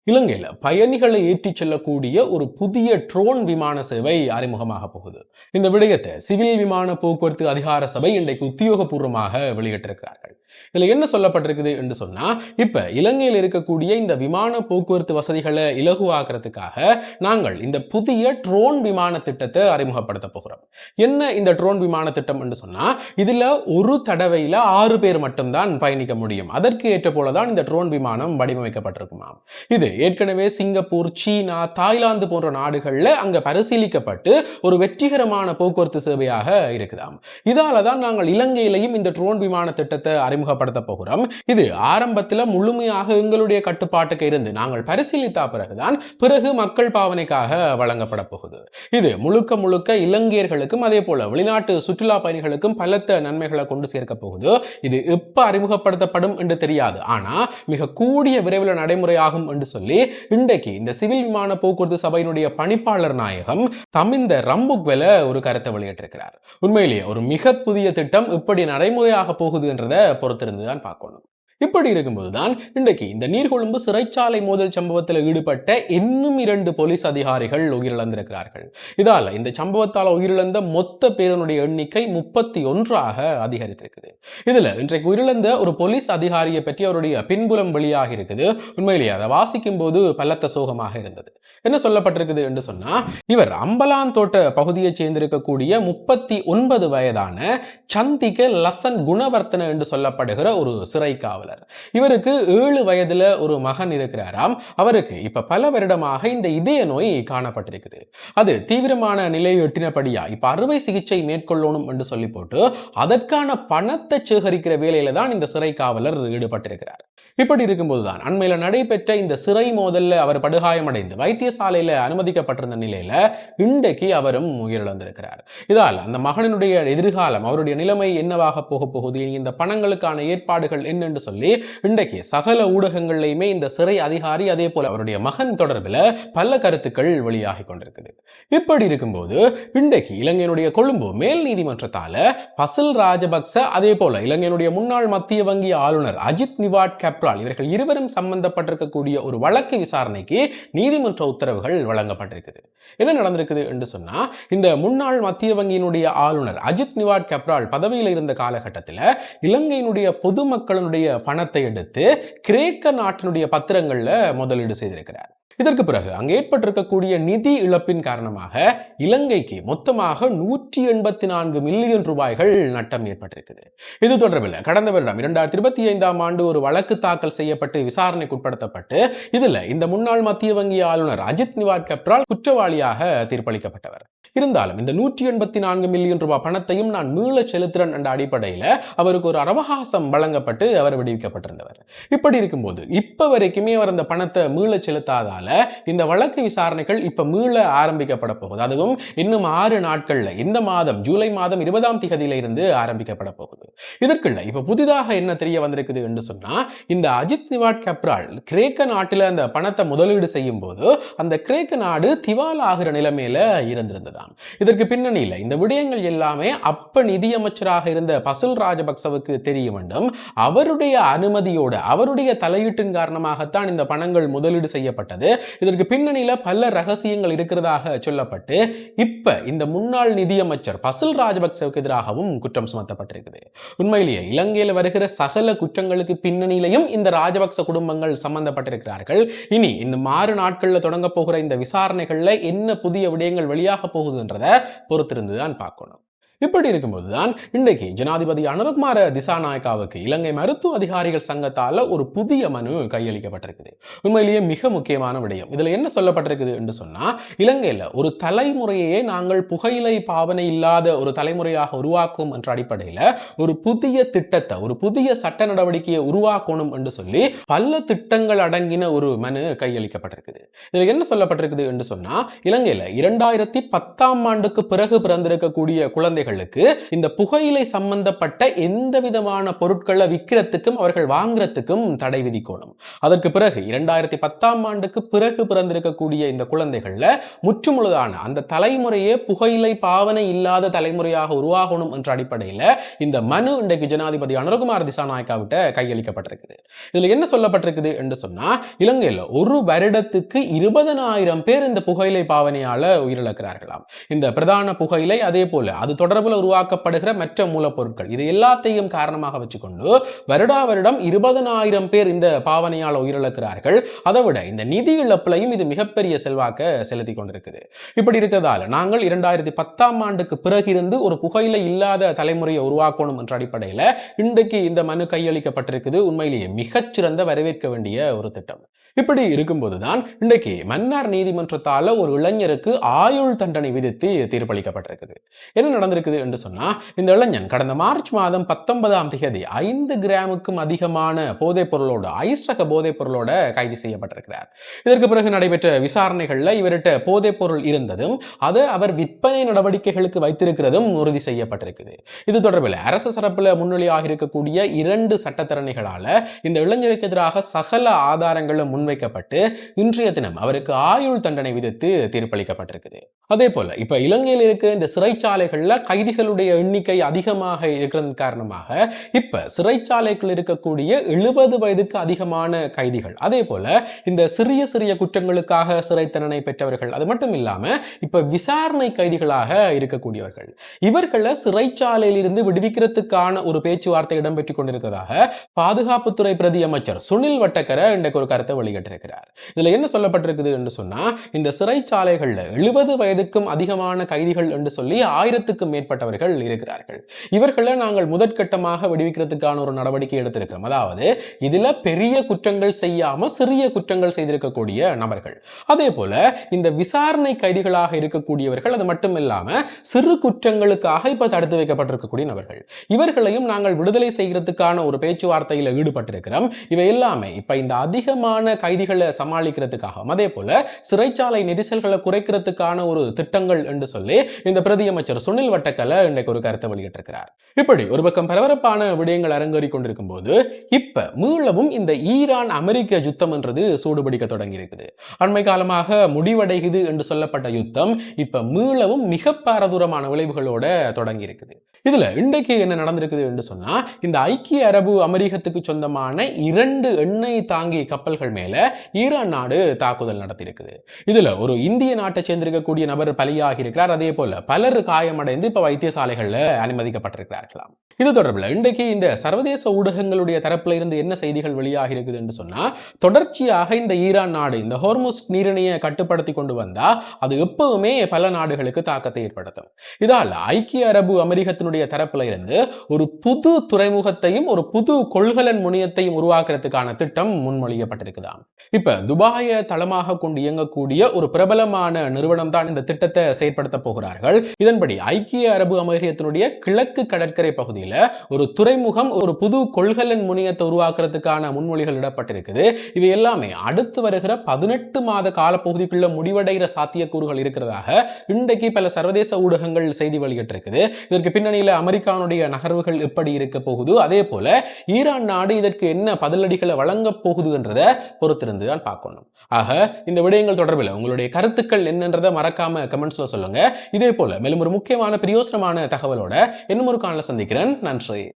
இலங்கையில பயணிகளை ஏற்றிச் செல்லக்கூடிய ஒரு புதிய ட்ரோன் விமான சேவை அறிமுகமாக போகுது. இந்த விடயத்தை சிவில் விமான போக்குவரத்து அதிகார சபை இன்றைக்கு உத்தியோகபூர்வமாக வெளியிட்டிருக்கிறார்கள். இதுல என்ன சொல்லப்பட்டிருக்குது என்று சொன்னா, இப்ப இலங்கையில் இருக்கக்கூடிய இந்த விமான போக்குவரத்து வசதிகளை இலகுவாக்குறதுக்காக நாங்கள் இந்த புதிய ட்ரோன் விமான திட்டத்தை அறிமுகப்படுத்த போகிறோம். என்ன இந்த ட்ரோன் விமான திட்டம் என்று சொன்னா, இதுல ஒரு தடவையில 6 பேர் மட்டும்தான் பயணிக்க முடியும். அதற்கு ஏற்ற போலதான் இந்த ட்ரோன் விமானம் வடிவமைக்கப்பட்டிருக்குமாம். இது ஏற்கனவே சிங்கப்பூர், சீனா, தாய்லாந்து போன்ற நாடுகள்ல அங்க பரிசீலிக்கப்பட்டு ஒரு வெற்றிகரமான போக்குவரத்து சேவையாக இருக்குதாம். இதால தான் நாங்கள் இலங்கையிலையும் இந்த ட்ரோன் விமான திட்டத்தை அறிமுகப்படுத்த போகிறோம். இது ஆரம்பத்தில் முழுமையாக எங்களுடைய கட்டுப்பாட்டுக்கு இருந்து நாங்கள் பரிசீலித்த பிறகு மக்கள் பாவனைக்காக வழங்கப்பட போகுது. இது முழுக்க முழுக்க இலங்கையர்களுக்கும் அதே போல வெளிநாட்டு சுற்றுலா பயணிகளுக்கும் பலத்த நன்மைகளை கொண்டு சேர்க்க போகுது. இது எப்ப அறிமுகப்படுத்தப்படும் என்று தெரியாது. ஆனா மிக கூடிய விரைவில் நடைமுறையாகும் என்று சொல்லி இன்றைக்கு இந்த சிவில் விமான போக்குவரத்து சபையினுடைய பணிப்பாளர் நாயகம் தமிந்த ரம்புக்வெல ஒரு கருத்தை வெளியிட்டிருக்கிறார். உண்மையிலேயே ஒரு மிக புதிய திட்டம் இப்படி நடைமுறையாக போகுது என்றதை பொறுத்திருந்துதான் பார்க்கணும். இப்படி இருக்கும்போதுதான் இன்றைக்கு இந்த நீர்கொழும்பு சிறைச்சாலை மோதல் சம்பவத்தில் ஈடுபட்ட இன்னும் 2 போலீஸ் அதிகாரிகள் உயிரிழந்திருக்கிறார்கள். இதால இந்த சம்பவத்தால் உயிரிழந்த மொத்த பேருடைய எண்ணிக்கை 31ஆக அதிகரித்திருக்குது. இதுல இன்றைக்கு உயிரிழந்த ஒரு போலீஸ் அதிகாரியை பற்றி அவருடைய பின்புலம் வெளியாக இருக்குது. உண்மையிலேயே அதை வாசிக்கும் போது பலத்த சோகமாக இருந்தது. என்ன சொல்லப்பட்டிருக்குது என்று சொன்னா, இவர் அம்பலாந்தோட்ட பகுதியை சேர்ந்திருக்கக்கூடிய 39 வயதான சந்திக லசன் குணவர்த்தன என்று சொல்லப்படுகிற ஒரு சிறை காவலர். இவருக்கு 7 வயதுல ஒரு மகன் இருக்கிறாராம். அவருக்கு இப்ப பல வருடமாக இந்த இதய நோய் காணப்பட்டிருக்குது. அது தீவிரமான நிலையை எட்டினபடியா இப்ப அறுவை சிகிச்சை மேற்கொள்ளணும் என்று சொல்லி போட்டு அதற்கான பணத்தை சேகரிக்கிற வேலையில தான் இந்த சிறை காவலர் ஈடுபட்டிருக்கிறார். இப்படி இருக்கும்போதுதான் அண்மையில நடைபெற்ற இந்த சிறை மோதல்ல அவர் படுகாயமடைந்து வைத்தியசாலையில அனுமதிக்கப்பட்டிருந்த நிலையில இன்றைக்கு அவரும் உயிரிழந்திருக்கிறார். இதால் அந்த மகனினுடைய எதிர்காலம், அவருடைய நிலைமை என்னவாக போக போகுது, இந்த பணங்களுக்கான ஏற்பாடுகள் என்னென்று சொல்லி இன்றைக்கு சகல ஊடகங்கள்லையுமே இந்த சிறை அதிகாரி அதே போல அவருடைய மகன் தொடர்பில் பல கருத்துக்கள் வெளியாகி கொண்டிருக்குது. இப்படி இருக்கும்போது இன்றைக்கு இலங்கையினுடைய கொழும்பு மேல் நீதிமன்றத்தால பசில் ராஜபக்ச அதே போல இலங்கையினுடைய முன்னாள் மத்திய வங்கி ஆளுநர் அஜித் நிவாட் கப்ரால் இவர்கள் இருவரும் சம்பந்தப்பட்டிருக்கக்கூடிய ஒரு வழக்கு விசாரணைக்கு நீதிமன்ற உத்தரவுகள் வழங்கப்பட்டிருக்குது. என்ன நடந்திருக்குது என்று சொன்னா, இந்த முன்னாள் மத்திய வங்கியினுடைய ஆளுநர் அஜித் நிவாட் கப்ரால் பதவியில் இருந்த காலகட்டத்தில் இலங்கையினுடைய பொதுமக்களுடைய பணத்தை எடுத்து கிரேக்க நாட்டினுடைய பத்திரங்கள்ல முதலீடு செய்திருக்கிறார். இதற்கு பிறகு அங்கு ஏற்பட்டிருக்கக்கூடிய நிதி இழப்பின் காரணமாக இலங்கைக்கு மொத்தமாக 184 மில்லியன் ரூபாய்கள் நட்டம் ஏற்பட்டிருக்குது. இது தொடர்பில் கடந்த வருடம் 2025ஆம் ஆண்டு ஒரு வழக்கு தாக்கல் செய்யப்பட்டு விசாரணைக்கு உட்படுத்தப்பட்டு இதுல இந்த முன்னாள் மத்திய வங்கி ஆளுநர் அஜித் நிவாட் கப்ரால் குற்றவாளியாக தீர்ப்பளிக்கப்பட்டவர். இருந்தாலும் இந்த 184 மில்லியன் ரூபாய் பணத்தையும் நான் மீள செலுத்துறேன் என்ற அடிப்படையில் அவருக்கு ஒரு அவகாசம் வழங்கப்பட்டு அவர் விடுவிக்கப்பட்டிருந்தவர். இப்படி இருக்கும்போது இப்ப வரைக்குமே அவர் அந்த பணத்தை மீள செலுத்தாதால இந்த வழக்கு விசாரணைகள் இப்ப மீள ஆரம்பிக்கப்பட போகுது. அதுவும் இன்னும் 6 நாட்கள்ல இந்த மாதம் ஜூலை மாதம் 20ஆம் தேதியில இருந்து ஆரம்பிக்கப்பட போகுது. இதற்குள்ள இப்ப புதிதாக என்ன தெரிய வந்திருக்குது என்று சொன்னா, இந்த அஜித் நிவாட் கப்ரால் கிரேக்க நாட்டில் அந்த பணத்தை முதலீடு செய்யும் போது அந்த கிரேக்க நாடு திவால் ஆகிற நிலைமையில இருந்திருந்தது. இதற்கு பின்னணியில் இந்த விடயங்கள் எல்லாமே அப்ப நிதியமைச்சராக இருந்த பசில் ராஜபக்சவுக்கு தெரிய வேண்டும். அவருடைய அனுமதியோடு அவருடைய தலையீட்டின் காரணமாகத்தான் இந்த பணங்கள் முதலீடு செய்யப்பட்டது. இதற்கு பின்னணியில பல ரகசியங்கள் இருக்கிறதாக சொல்லப்பட்டு இப்ப இந்த முன்னாள் நிதியமைச்சர் பசில் ராஜபக்சவுக்கு எதிராகவும் குற்றம் சுமத்தப்பட்டிருக்குது. உண்மையிலேயே இலங்கையில் வருகிற சகல குற்றங்களுக்கு பின்னணியிலையும் இந்த ராஜபக்ச குடும்பங்கள் சம்பந்தப்பட்டிருக்கிறார்கள். இனி இந்த 6 நாட்கள்ல தொடங்க போகிற இந்த விசாரணைகள்ல என்ன புதிய விடயங்கள் வெளியாக போகுதுன்றதை பொறுத்திருந்துதான் பார்க்கணும். இப்படி இருக்கும்போதுதான் இன்றைக்கு ஜனாதிபதி அனுரகுமார திசாநாயக்காவுக்கு இலங்கை மருத்துவ அதிகாரிகள் சங்கத்தால ஒரு புதிய மனு கையளிக்கப்பட்டிருக்குது. உண்மையிலேயே மிக முக்கியமான விடயம். இதுல என்ன சொல்லப்பட்டிருக்குது என்று சொன்னா, இலங்கையில ஒரு தலைமுறையே நாங்கள் புகையிலை பாவனை இல்லாத ஒரு தலைமுறையாக உருவாக்கும் என்ற அடிப்படையில ஒரு புதிய திட்டத்தை, ஒரு புதிய சட்ட நடவடிக்கையை உருவாக்கணும் என்று சொல்லி பல திட்டங்கள் அடங்கின ஒரு மனு கையளிக்கப்பட்டிருக்குது. இதுல என்ன சொல்லப்பட்டிருக்குது என்று சொன்னா, இலங்கையில 2010ஆம் ஆண்டுக்கு பிறகு பிறந்திருக்கக்கூடிய குழந்தைகள் நாடுகளுக்கு இந்த புகையிலை சம்பந்தப்பட்ட எந்த விதமான பொருட்களை விற்கிறதுக்கும் அவர்கள் வாங்குறதுக்கும் தடை விதிக்கணும். அதற்கு பிறகு 2010ஆம் ஆண்டுக்கு பிறகு பிறந்திருக்கக்கூடிய இந்த குழந்தைகள்ல முற்றுமுழுதான அந்த தலைமுறையே புகையிலை பாவனை இல்லாத தலைமுறையாக உருவாகணும் என்ற அடிப்படையில் இந்த மனு இன்றைக்கு ஜனாதிபதி அனுரகுமார் திசாநாயக்காவிட்ட கையளிக்கப்பட்டிருக்குது. இதுல என்ன சொல்லப்பட்டிருக்குது என்று சொன்னா, இலங்கையில் ஒரு வருடத்துக்கு 20,000 பேர் இந்த புகையிலை பாவனையால உயிரிழக்கிறார்களாம். இந்த பிரதான புகையிலை, அதே போல அது தொடர்பில் உருவாக்கப்படுகிற மற்ற மூலப்பொருட்கள், இது எல்லாத்தையும் காரணமாக வச்சுக்கொண்டு வருடா வருடம் 20,000 பேர் இந்த பாவனையால் உயிரிழக்கிறார்கள். அதை விட இந்த நிதி இழப்பிலையும் இது மிகப்பெரிய செல்வாக்க செலுத்தி கொண்டிருக்குது. இப்படி இருக்கிறதால நாங்கள் 2010ஆம் ஆண்டுக்கு பிறகு இருந்து ஒரு புகையிலை இல்லாத தலைமுறையை உருவாக்கணும் என்ற அடிப்படையில் இன்றைக்கு இந்த மனு கையளிக்கப்பட்டிருக்குது. உண்மையிலேயே மிகச்சிறந்த வரவேற்க வேண்டிய ஒரு திட்டம். இப்படி இருக்கும்போதுதான் இன்றைக்கு மன்னார் நீதிமன்றத்தால ஒரு இளைஞருக்கு ஆயுள் தண்டனை விதித்து தீர்ப்பளிக்கப்பட்டிருக்குது. என்ன நடந்திருக்குது என்று சொன்னா, இந்த இளைஞன் கடந்த மார்ச் மாதம் 19ஆம் தேதி 5 கிராமுக்கும் அதிகமான போதைப் பொருளோட, ஐஸ்ரக போதைப் பொருளோட கைது செய்யப்பட்டிருக்கிறார். இதற்கு பிறகு நடைபெற்ற விசாரணைகள்ல இவர்கிட்ட போதைப் பொருள் இருந்ததும் அதை அவர் விற்பனை நடவடிக்கைகளுக்கு வைத்திருக்கிறதும் உறுதி செய்யப்பட்டிருக்குது. இது தொடர்பில் அரசு தரப்பில் முன்னிலையாக இருக்கக்கூடிய 2 சட்டத்தரணிகளால இந்த இளைஞருக்கு எதிராக சகல ஆதாரங்களும் முன்வைக்கப்பட்டு இன்றைய தினம் அவருக்கு ஆயுள் தண்டனை விதித்து தீர்ப்பளிக்கப்பட்டிருக்குது. அதே போல இப்ப இலங்கையில் இருக்க இந்த சிறைச்சாலைகள்ல கைதிகளுடைய எண்ணிக்கை அதிகமாக இருக்கிறது காரணமாக இப்ப சிறைச்சாலைகள் இருக்கக்கூடிய 70 வயதுக்கு அதிகமான கைதிகள், அதே போல இந்த சிறிய சிறிய குற்றங்களுக்காக சிறை தண்டனை பெற்றவர்கள், அது மட்டும் இல்லாம இப்ப விசாரணை கைதிகளாக இருக்கக்கூடியவர்கள், இவர்களை சிறைச்சாலையில் இருந்து விடுவிக்கிறதுக்கான ஒரு பேச்சுவார்த்தை இடம்பெற்றுக் கொண்டிருக்கிறதாக பாதுகாப்புத்துறை பிரதி அமைச்சர் சுனில் வட்டக்கர இன்றைக்கு ஒரு கருத்தை வெளியிட்டிருக்கிறார். இதுல என்ன சொல்லப்பட்டிருக்குது என்று சொன்னா, இந்த சிறைச்சாலைகள்ல 70 வயதுக்கும் அதிகமான கைதிகள் என்று சொல்லி 1000க்கும் மேற்பட்டவர்கள் இருக்கிறார்கள். இவர்களை நாங்கள் முதற்கட்டமாக விடுவிக்கிறதுக்கான ஒரு நடவடிக்கை எடுத்திருக்கிறோம். அதாவது இதுல பெரிய குற்றங்கள் செய்யாம சிறிய குற்றங்கள் செய்திருக்கக்கூடிய நபர்கள், அதே போல இந்த விசாரணை கைதிகளாக இருக்கக்கூடியவர்கள், அது மட்டும் இல்லாம சிறு குற்றங்களுக்காக இப்ப தடுத்து வைக்கப்பட்டிருக்கக்கூடிய நபர்கள், இவர்களையும் நாங்கள் விடுதலை செய்கிறதுக்கான ஒரு பேச்சுவார்த்தையில் ஈடுபட்டிருக்கிறோம். இவை எல்லாமே இப்ப இந்த அதிகமான கைதிகளை சமாளிக்கிறதுக்காக, அதே போல சிறைச்சாலை நெரிசல்களை குறைக்கிறதுக்கான ஒரு திட்டங்கள் என்று சொல்லி இந்த பிரதி அமைச்சர் சுனில் வட்டக்கல இன்றைக்கு ஒரு கருத்தை வெளியிட்டிருக்கிறார். இப்படி ஒரு பக்கம் பரபரப்பான விடயங்கள் அரங்கேறிக் கொண்டிருக்கும் போது இப்ப மீளவும் இந்த ஈரான் அமெரிக்க யுத்தம் என்றது சூடுபிடிக்க தொடங்கி இருக்குது. அண்மை காலமாக முடிவடைகிறது என்று சொல்லப்பட்ட யுத்தம் இப்ப மீளவும் மிக பாரதூரமான விளைவுகளோட தொடங்கி இருக்குது. இதுல இன்றைக்கு என்ன நடந்திருக்குது என்று சொன்னா, இந்த ஐக்கிய அரபு அமீரகத்துக்கு சொந்தமான 2 எண்ணெய் தாங்கி கப்பல்கள் மேல ஈரான் நாடு தாக்குதல் நடத்தி இருக்குது. இதுல ஒரு இந்திய நாட்டை சேர்ந்திருக்கக்கூடிய நபர் பலியாகி இருக்கிறார். அதே போல பலர் காயமடைந்து இப்ப வைத்தியசாலைகள்ல அனுமதிக்கப்பட்டிருக்கிறார்களாம். இது தொடர்பில் இன்றைக்கு இந்த சர்வதேச ஊடகங்களுடைய தரப்புல இருந்து என்ன செய்திகள் வெளியாகி இருக்குது என்று சொன்னா, தொடர்ச்சியாக இந்த ஈரான் நாடு இந்த ஹோர்முஸ் நீரிணையை கட்டுப்படுத்தி கொண்டு வந்தா அது எப்பவுமே பல நாடுகளுக்கு தாக்கத்தை ஏற்படுத்தும். இதால் ஐக்கிய அரபு அமீரகத்தினுடைய தரப்புல இருந்து ஒரு புது துறைமுகத்தையும் ஒரு புது கொள்கலன் முனையத்தையும் உருவாக்குறதுக்கான திட்டம் முன்மொழியப்பட்டிருக்குதாம். இப்ப துபாயை தளமாக கொண்டு இயங்கக்கூடிய ஒரு பிரபலமான நிறுவனம் தான் இந்த திட்டத்தை செயற்படுத்த போகிறார்கள். இதன்படி ஐக்கிய அரபு அமீரகத்தினுடைய கிழக்கு கடற்கரை பகுதியில் ஒரு துறைமுகம், ஒரு புது கொள்கலன் முனையத்தை உருவாக்குறதுக்கான முன்மொழிகள் இடப்பட்டிருக்குது. இவை எல்லாமே அடுத்து வருகிற 18 மாத காலப்பகுதிக்குள்ள முடிவடைகிற சாத்தியக்கூறுகள் இருக்கிறதாக இன்றைக்கு பல சர்வதேச ஊடகங்கள் செய்தி வெளியிட்டிருக்குது. இதற்கு பின்னணியில் அமெரிக்காவுடைய நகர்வுகள் எப்படி இருக்க போகுது, அதே போல ஈரான் நாடு இதற்கு என்ன பதிலடிகளை வழங்க போகுது என்றதை பொறுத்திருந்து தான் பார்க்கணும். ஆக இந்த விடயங்கள் தொடர்பில் உங்களுடைய கருத்துக்கள் என்னன்றதை மறக்காம கமெண்ட்ஸ்ல சொல்லுங்க. இதே போல மேலும் ஒரு முக்கியமான பிரயோசனமான தகவலோட இன்னும் ஒரு காணொளியில் சந்திக்கிறேன். நன்றி.